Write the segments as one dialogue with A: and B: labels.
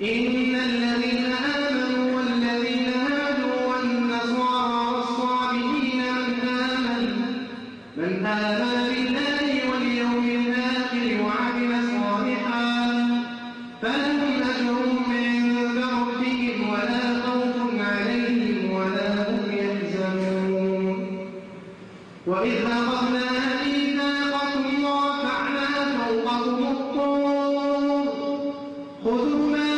A: إن الذين آمنوا والذين هادوا والنصارى والصابئين من آمن بالله واليوم الآخر وعمل صالحا فلهم أجرهم عند ربهم ولا خوف عليهم ولا هم يحزنون. وإذ أخذنا ميثاقكم ورفعنا فوقكم الطور خذوا ما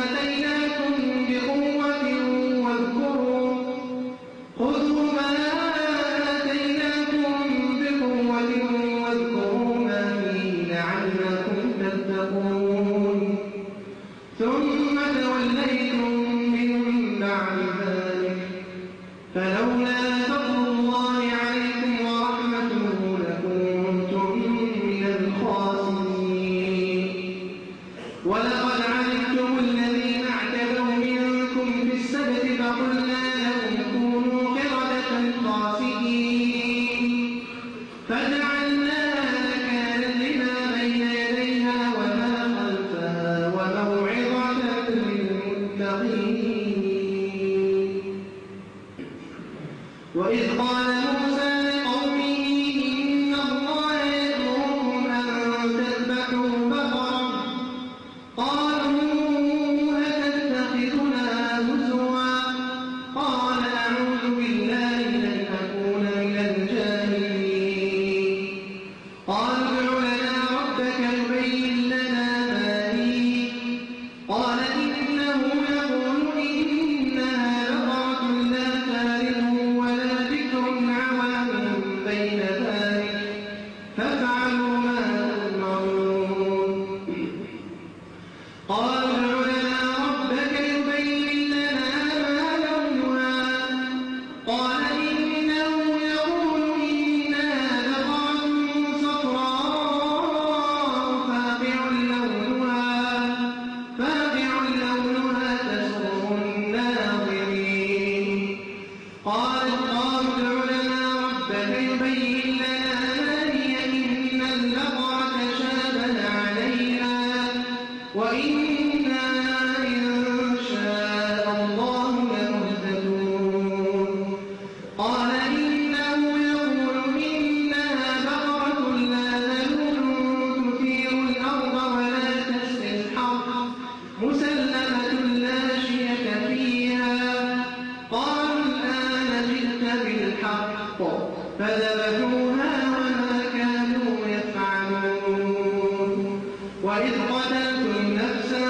A: آتيناكم بقوة واذكروا ما فيه لعلكم تتقون. ثم توليتم من بعد ذلك فلولا فضل الله عليكم ورحمته لكنتم من الخاسرين. ولقد علمتم الذين اعتدوا منكم في السبت فقلنا لهم كونوا قردة خاسئين فجعلناها نكالا لما بين يديها وما خلفها وموعظة للمتقين. وإذ قال موسى لقومه إن الله يأمركم أن تذبحوا بقرة قالوا أتتخذنا هزوا قال أعوذ بالله أن أكون من الجاهلين. قالوا ادع لنا ربك يبين لنا ما هي قال إنه يقول إنها بقرة لا فارغ ولا بكر عوام بين ذلك فافعلوا ما تؤمرون. قالوا ادع لنا ربك يبين لنا ما لونها قال إنه يقول إنها بقرة صفراء فاقع لونها تسر الناظرين. قالوا ادع لنا ربك يبين لنا ما هي إن البقرة شابه علينا وإنا إن شاء الله لمهتدون. قال إنه يقول إنها بقرة لا ذلول تثير الأرض ولا تسقي الحرث مسلمة لا شية فيها. قالوا الآن جئت بالحق فذبحوها وما كانوا يفعلون. وإذ قتلتم نفسا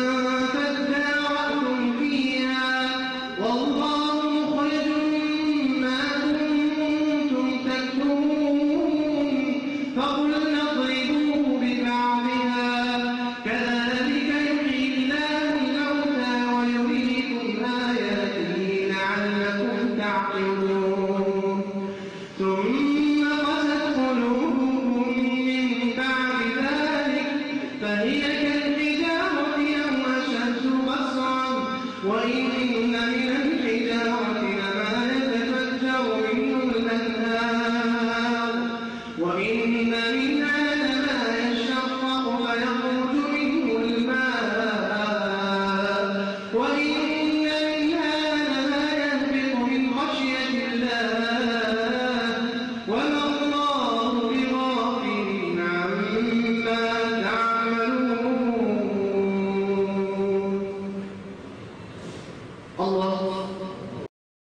A: فادارأتم فيها والله مخرج ما كنتم تكتمون فقلنا اضربوه ببعضها كذلك يحيي الله الموتى ويريكم آياته لعلكم تعقلون. ثم قست قلوبكم من بعد ذلك فهي كالحجارة أو أشد قسوة وإن من الحجارة لما يتفجر منه الأنهار وإن منها لما يشقق فيخرج منه الماء وإن منها لما يهبط من خشية الله وما الله بغافل عما تعملون. الله